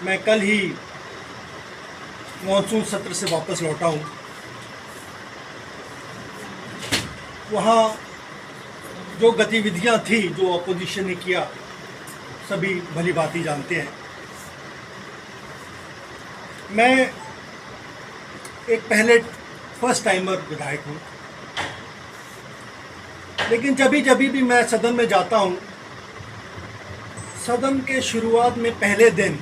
मैं कल ही मॉनसून सत्र से वापस लौटा हूँ। वहाँ जो गतिविधियाँ थी, जो अपोजिशन ने किया, सभी भली भांति जानते हैं। मैं एक पहले फर्स्ट टाइमर विधायक हूँ, लेकिन जब भी मैं सदन में जाता हूँ, सदन के शुरुआत में पहले दिन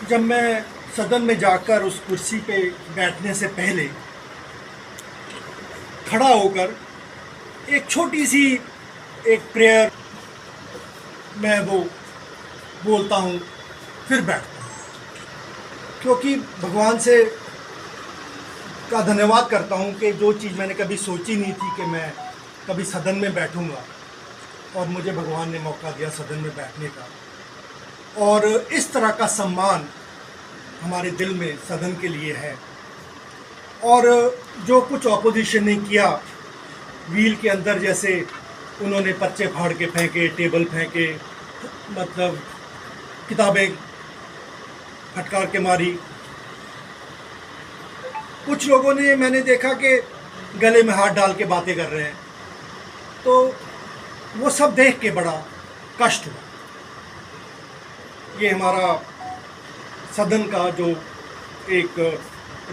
जब मैं सदन में जाकर उस कुर्सी पे बैठने से पहले खड़ा होकर एक छोटी सी एक प्रेयर मैं वो बोलता हूँ, फिर बैठता हूँ, क्योंकि भगवान से का धन्यवाद करता हूँ कि जो चीज़ मैंने कभी सोची नहीं थी कि मैं कभी सदन में बैठूँगा, और मुझे भगवान ने मौका दिया सदन में बैठने का। और इस तरह का सम्मान हमारे दिल में सदन के लिए है। और जो कुछ ऑपोजिशन ने किया व्हील के अंदर, जैसे उन्होंने पर्चे फाड़ के फेंके, टेबल फेंके, मतलब किताबें फटकार के मारी। कुछ लोगों ने, मैंने देखा कि गले में हाथ डाल के बातें कर रहे हैं, तो वो सब देख के बड़ा कष्ट हुआ। ये हमारा सदन का जो एक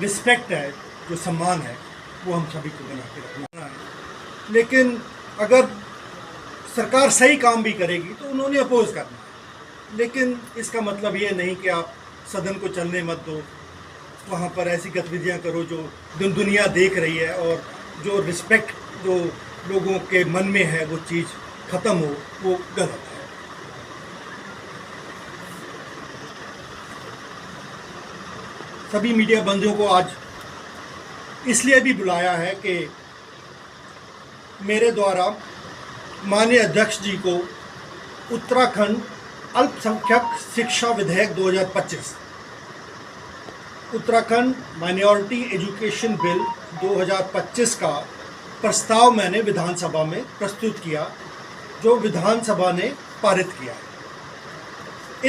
रिस्पेक्ट है, जो सम्मान है, वो हम सभी को बना के रखना है। लेकिन अगर सरकार सही काम भी करेगी तो उन्होंने अपोज करना है, लेकिन इसका मतलब ये नहीं कि आप सदन को चलने मत दो, वहाँ पर ऐसी गतिविधियाँ करो जो दुनिया देख रही है, और जो रिस्पेक्ट जो लोगों के मन में है वो चीज़ ख़त्म हो, वो गलत है। सभी मीडिया बंधुओं को आज इसलिए भी बुलाया है कि मेरे द्वारा माननीय अध्यक्ष जी को उत्तराखंड अल्पसंख्यक शिक्षा विधेयक 2025, उत्तराखंड माइनॉरिटी एजुकेशन बिल 2025 का प्रस्ताव मैंने विधानसभा में प्रस्तुत किया, जो विधानसभा ने पारित किया है।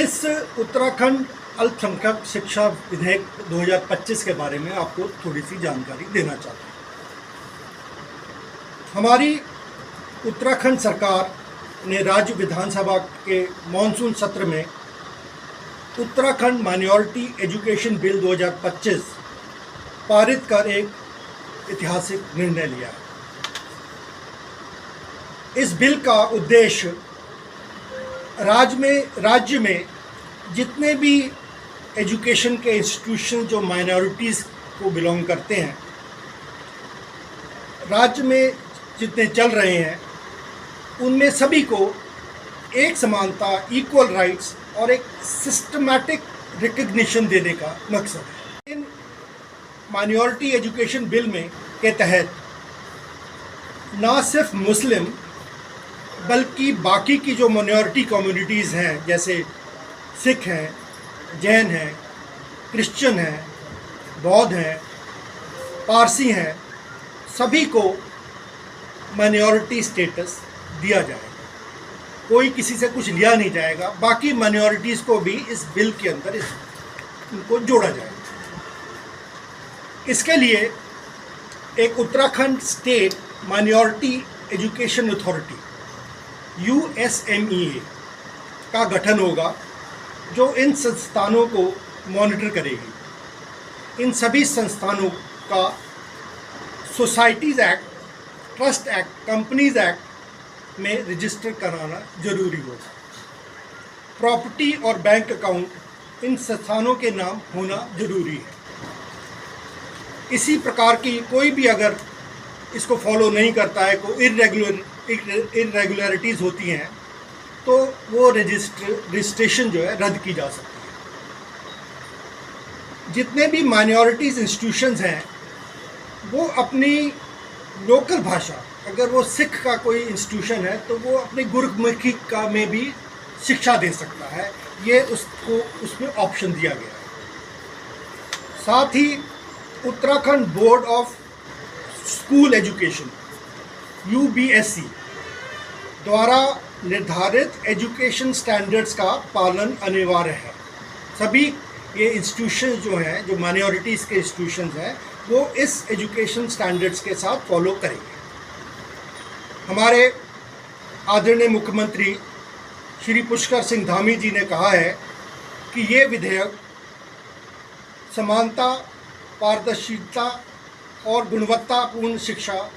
इस उत्तराखंड अल्पसंख्यक शिक्षा विधेयक 2025 के बारे में आपको थोड़ी सी जानकारी देना चाहता हूँ। हमारी उत्तराखंड सरकार ने राज्य विधानसभा के मॉनसून सत्र में उत्तराखंड माइनॉरिटी एजुकेशन बिल 2025 पारित कर एक ऐतिहासिक निर्णय लिया है। इस बिल का उद्देश्य राज्य में जितने भी एजुकेशन के इंस्टीट्यूशन जो माइनॉरिटीज़ को बिलोंग करते हैं, राज्य में जितने चल रहे हैं, उनमें सभी को एक समानता, इक्वल राइट्स और एक सिस्टमैटिक रिकग्निशन देने का मकसद है। इन माइनॉरिटी एजुकेशन बिल में के तहत ना सिर्फ मुस्लिम बल्कि बाकी की जो माइनॉरिटी कम्युनिटीज़ हैं, जैसे सिख हैं, जैन हैं, क्रिश्चियन हैं, बौद्ध हैं, पारसी हैं, सभी को माइनॉरिटी स्टेटस दिया जाएगा। कोई किसी से कुछ लिया नहीं जाएगा। बाकी माइनॉरिटीज़ को भी इस बिल के अंदर इनको जोड़ा जाएगा। इसके लिए एक Uttarakhand state minority education authority USMEA का गठन होगा, जो इन संस्थानों को मॉनिटर करेगी। इन सभी संस्थानों का societies act, trust act, companies act में रजिस्टर कराना जरूरी होगा। प्रॉपर्टी और बैंक अकाउंट इन संस्थानों के नाम होना जरूरी है। इसी प्रकार की कोई भी अगर इसको फॉलो नहीं करता है, कोई इरेगुलरिटीज़ होती हैं, तो वो रजिस्ट्रेशन जो है रद्द की जा सकती है। जितने भी माइनॉरिटीज़ इंस्टीट्यूशंस हैं, वो अपनी लोकल भाषा, अगर वो सिख का कोई इंस्टीट्यूशन है तो वो अपने गुरमुखी का में भी शिक्षा दे सकता है। ये उसको उसमें ऑप्शन दिया गया है। साथ ही Uttarakhand board of school education UBSC द्वारा निर्धारित एजुकेशन स्टैंडर्ड्स का पालन अनिवार्य है। सभी ये इंस्टीट्यूशन जो हैं, जो माइनॉरिटीज़ के इंस्टीट्यूशन हैं, वो इस एजुकेशन स्टैंडर्ड्स के साथ फॉलो करेंगे। हमारे आदरणीय मुख्यमंत्री श्री पुष्कर सिंह धामी जी ने कहा है कि ये विधेयक समानता, पारदर्शिता और गुणवत्तापूर्ण शिक्षा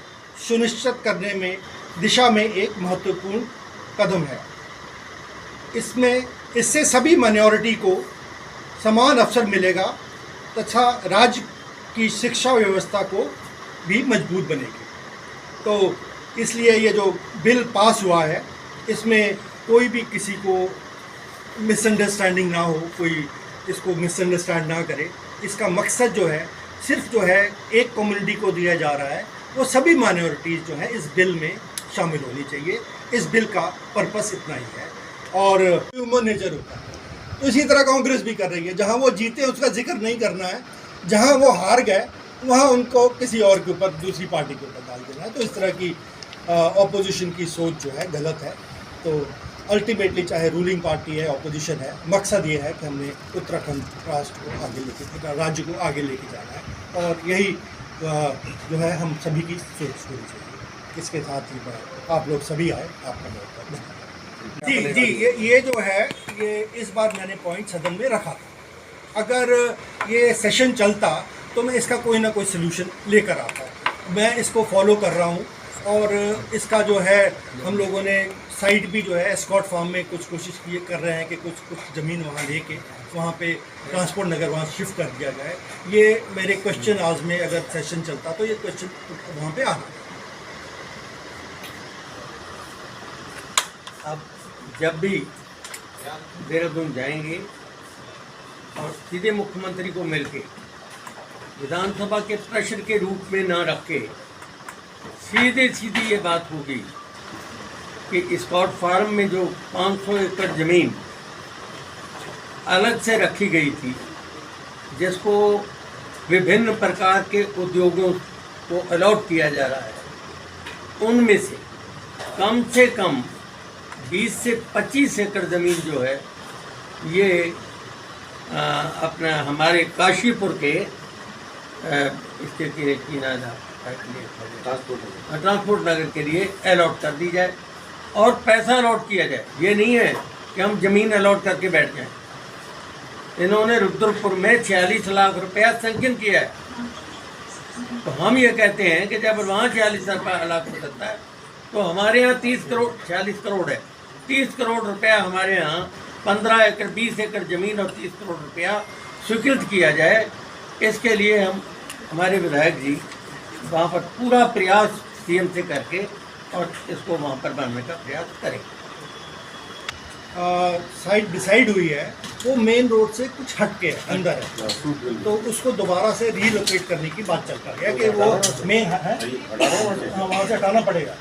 सुनिश्चित करने में दिशा में एक महत्वपूर्ण कदम है। इससे सभी माइनॉरिटी को समान अवसर मिलेगा तथा राज्य की शिक्षा व्यवस्था को भी मजबूत बनेगी। तो इसलिए ये जो बिल पास हुआ है, इसमें कोई भी किसी को मिसअंडरस्टैंडिंग ना हो, कोई इसको मिसअंडरस्टैंड ना करे। इसका मकसद जो है, सिर्फ जो है एक कम्युनिटी को दिया जा रहा है, वो सभी माइनॉरिटीज़ जो है इस बिल में शामिल होनी चाहिए। इस बिल का पर्पस इतना ही है और ह्यूमन नेचर होता है। तो इसी तरह कांग्रेस भी कर रही है, जहाँ वो जीते उसका जिक्र नहीं करना है, जहाँ वो हार गए वहाँ उनको किसी और के ऊपर, दूसरी पार्टी के ऊपर डाल देना है। तो इस तरह की ऑपोजिशन की सोच जो है गलत है। तो अल्टीमेटली चाहे रूलिंग पार्टी है, ऑपोजिशन है, मकसद ये है कि हमने उत्तराखंड राष्ट्र को आगे लेके, राज्य को आगे लेके जाना है और यही जो है हम सभी की सोच होनी चाहिए। इसके साथ ही आप लोग सभी आए, आपका बहुत धन्यवाद। जी जी, ये जो है, ये इस बार मैंने पॉइंट सदन में रखा था। अगर ये सेशन चलता तो मैं इसका कोई ना कोई सलूशन लेकर आता। मैं इसको फॉलो कर रहा हूँ और इसका जो है हम लोगों ने साइट भी जो है एस्कॉट फार्म में कुछ कोशिश कर रहे हैं कि कुछ ज़मीन वहाँ लेके वहाँ पे ट्रांसपोर्ट नगर वहाँ शिफ्ट कर दिया जाए। ये मेरे क्वेश्चन आज में अगर सेशन चलता तो ये क्वेश्चन वहाँ पे आना। अब जब भी देहरादून जाएंगे और सीधे मुख्यमंत्री को मिलके विधानसभा के प्रश्न के रूप में ना रख के सीधे सीधी ये बात होगी कि स्कॉट फार्म में जो 500 एकड़ ज़मीन अलग से रखी गई थी, जिसको विभिन्न प्रकार के उद्योगों को अलॉट किया जा रहा है, उनमें से कम 20 से 25 एकड़ ज़मीन जो है ये अपना हमारे काशीपुर के इसके ट्रांसपोर्ट नगर के लिए अलॉट कर दी जाए और पैसा अलॉट किया जाए। ये नहीं है कि हम ज़मीन अलॉट करके बैठ जाएं। इन्होंने रुद्रपुर में 46 लाख रुपया सैंक्शन किया है, तो हम ये कहते हैं कि जब वहाँ 46 लाख हो सकता है तो हमारे यहाँ 46 करोड़ है। 30 करोड़ रुपया हमारे यहाँ 15 एकड़ 20 एकड़ ज़मीन और 30 करोड़ रुपया स्वीकृत किया जाए। इसके लिए हम हमारे विधायक जी वहाँ पर पूरा प्रयास सीएम से करके और इसको वहाँ पर बनाने का प्रयास करें। साइट डिसाइड हुई है, वो मेन रोड से कुछ हट के अंदर है, तो उसको दोबारा से रीलोकेट करने की बात चल रही है कि वो मेन है, वहाँ से हटाना पड़ेगा।